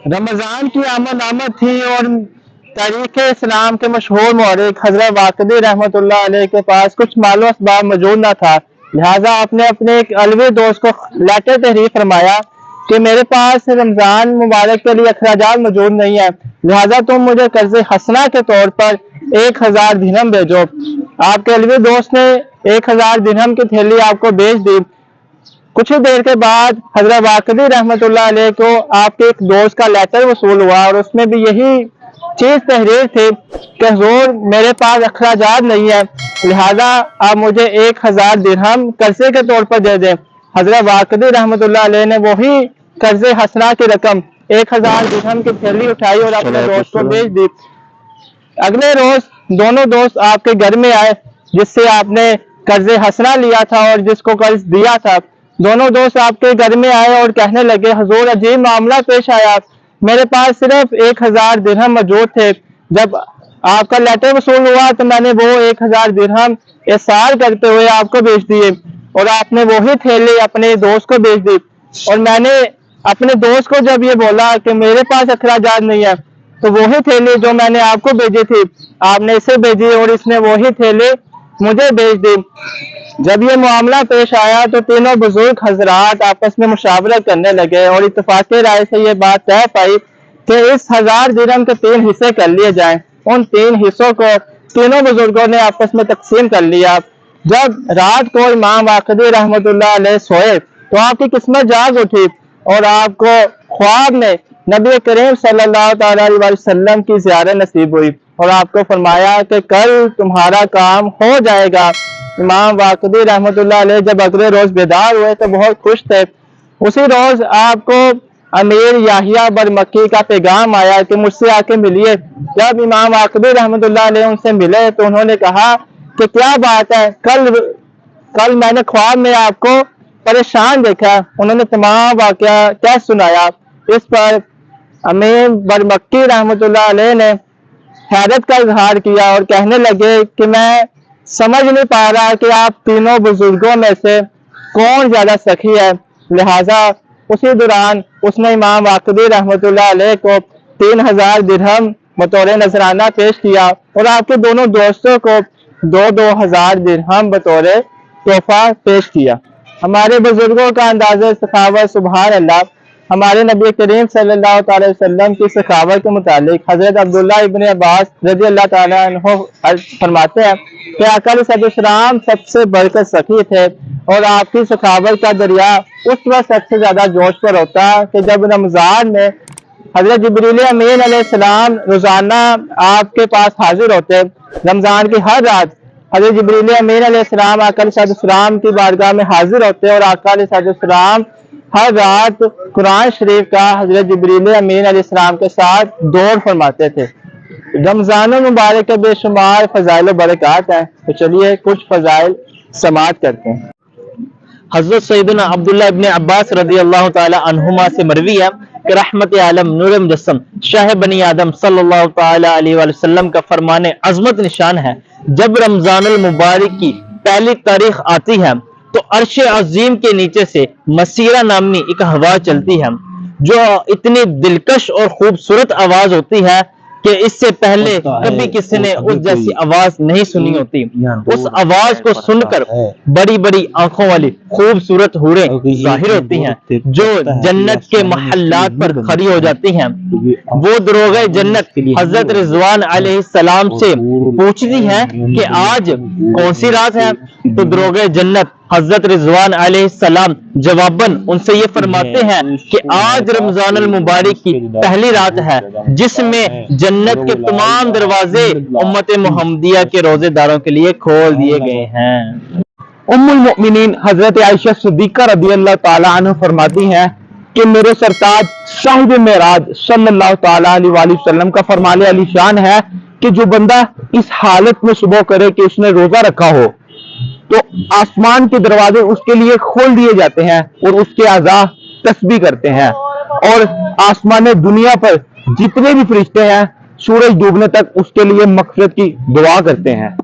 रमज़ान की आमद थी और तारीख़ इस्लाम के मशहूर मौलिक हज़रत वाक़िदी रहमतुल्लाह अलैह के पास कुछ मालो असबाब मौजूद न था। लिहाजा आपने अपने एक अलवी दोस्त को लेटर तहरीर फरमाया कि मेरे पास रमज़ान मुबारक के लिए अखराजात मौजूद नहीं है, लिहाजा तुम मुझे कर्ज हसना के तौर पर 1000 दिरहम भेजो। आपके अलवी दोस्त ने 1000 दिरहम की थैली आपको भेज दी। कुछ ही देर के बाद हज़रत वाक़िदी रहमतुल्लाह अलैह को आपके एक दोस्त का लेटर वसूल हुआ और उसमें भी यही चीज तहरीर थी कि हुज़ूर मेरे पास अखराजात नहीं है, लिहाजा आप मुझे 1000 दिरहम कर्जे के तौर पर दे दें। हज़रत वाक़िदी रहमतुल्लाह अलैह ने वही कर्जे हसना की रकम 1000 दिरहम की थैली उठाई और अपने दोस्त को भेज दी। अगले रोज दोनों दोस्त आपके घर में आए जिससे आपने कर्जे हसना लिया था और जिसको कर्ज दिया था। दोनों दोस्त आपके घर में आए और कहने लगे, हुजूर अजीब मामला पेश आया, मेरे पास सिर्फ 1000 दिरहम मौजूद थे। जब आपका लेटर वसूल हुआ तो मैंने वो 1000 दिरहम एसार करते हुए आपको भेज दिए और आपने वही थैली अपने दोस्त को भेज दी। और मैंने अपने दोस्त को जब ये बोला कि मेरे पास अखराजात नहीं है, तो वही थैली जो मैंने आपको भेजी थी आपने इसे भेजी और इसने वही थैली मुझे भेज दी। जब ये मामला पेश आया तो तीनों बुजुर्ग हजरात आपस में मुशावरत करने लगे और इत्तेफाक़ राय से ये बात तय पाई कि इस 1000 दिरहम के 3 हिस्से कर लिए जाएं। उन 3 हिस्सों को तीनों बुजुर्गों ने आपस में तकसीम कर लिया। जब रात को इमाम वाक़िदी रहमतुल्लाह अलैह सोए तो आपकी किस्मत जाग उठी और आपको ख्वाब में नबी करीम सल्लल्लाहु अलैहि वसल्लम की ज़ियारत नसीब हुई और आपको फरमाया कि कल तुम्हारा काम हो जाएगा। इमाम वाक़िदी रहमतुल्लाह अलैह जब अगले रोज बेदार हुए तो बहुत खुश थे। उसी रोज आपको अमीर याहिया बरमक्की का पैगाम आया कि मुझसे आके मिलिए। जब इमाम वाक़िदी रहमतुल्लाह अलैह उनसे मिले तो उन्होंने कहा कि क्या बात है, कल मैंने ख्वाब में आपको परेशान देखा। उन्होंने तमाम वाक़या क्या सुनाया। इस पर अमीर बरमक्की रहमतुल्लाह अलैह ने हैरत का इजहार किया और कहने लगे कि मैं समझ नहीं पा रहा कि आप तीनों बुजुर्गों में से कौन ज्यादा सखी है। लिहाजा उसी दौरान उसने इमाम वाक़िदी रहमतुल्लाह अलैह को 3000 दिरहम बतौर नजराना पेश किया और आपके दोनों दोस्तों को 2000 दिरहम बतौर तोहफा पेश किया। हमारे बुजुर्गों का अंदाज़ा सखावत सुभान अल्लाह। हमारे नबी करीम सल्लल्लाहु अलैहि वसल्लम की सखावत के मुतालिक हजरत अब्दुल्लाह इब्न अब्बास रज़ियल्लाहु ताला अन्हु फरमाते हैं कि आका अलैहिस्सलाम सबसे बढ़कर सखी थे और आपकी सखावत का दरिया उस वक्त सबसे ज्यादा जोश पर होता कि जब रमजान में हजरत जिब्रील अमीन अलैहिस्सलाम रोजाना आपके पास हाजिर होते। रमजान की हर रात हजरत जिब्रील अमीन अलैहिस्सलाम आका अलैहिस्सलाम की बारगाह में हाजिर होते और आका अलैहिस्सलाम हर रात कुरान शरीफ का हजरत जिब्रील अमीन अलैहिस्सलाम के साथ दौड़ फरमाते थे। रमजान मुबारक के बेशुमार फजाइल बरक़ात हैं, तो चलिए कुछ फजाइल समाअत करते हैं। हजरत सैयदना अब्दुल्ला इब्न अब्बास रज़ियल्लाहु ताला अन्हुमा से मरवी है कि रहमत आलम नूर मुजस्सम शाह बनी आदम सल्लल्लाहु ताला अलैहि वसल्लम का फरमाने अजमत निशान है, जब रमजानुल मुबारक की पहली तारीख आती है तो अर्श अजीम के नीचे से मसीरा नामी एक हवा चलती है जो इतनी दिलकश और खूबसूरत आवाज होती है कि इससे पहले कभी किसी ने उस जैसी आवाज नहीं सुनी होती। उस आवाज को सुनकर बड़ी बड़ी आंखों वाली खूबसूरत हूरें जाहिर होती हैं जो जन्नत के महल्लात पर खड़ी हो जाती हैं। वो दरोगे जन्नत हजरत रिजवान अलैहिस्सलाम से पूछती हैं कि आज कौन सी रात है, तो दरोगे जन्नत हजरत रिजवान अलैहिस्सलाम जवाबन उनसे ये फरमाते हैं कि आज रमजानुल मुबारक की पहली रात है जिसमें जन्नत के तमाम दरवाजे उम्मत मुहम्मदिया के रोजेदारों के लिए खोल दिए गए हैं। उम्मुल मोमिनीन हजरत आयशा सिद्दीका रज़ियल्लाहु ताला अन्हा फरमाती हैं कि मेरे सरताज साहिब मेराज सल्लल्लाहु ताला अलैहि वसल्लम का फरमाने अली शान है कि जो बंदा इस हालत में सुबह करे कि उसने रोजा रखा हो तो आसमान के दरवाजे उसके लिए खोल दिए जाते हैं और उसके आज़ा तस्बीह करते हैं और आसमान दुनिया पर जितने भी फरिश्ते हैं सूरज डूबने तक उसके लिए मग़फ़िरत की दुआ करते हैं।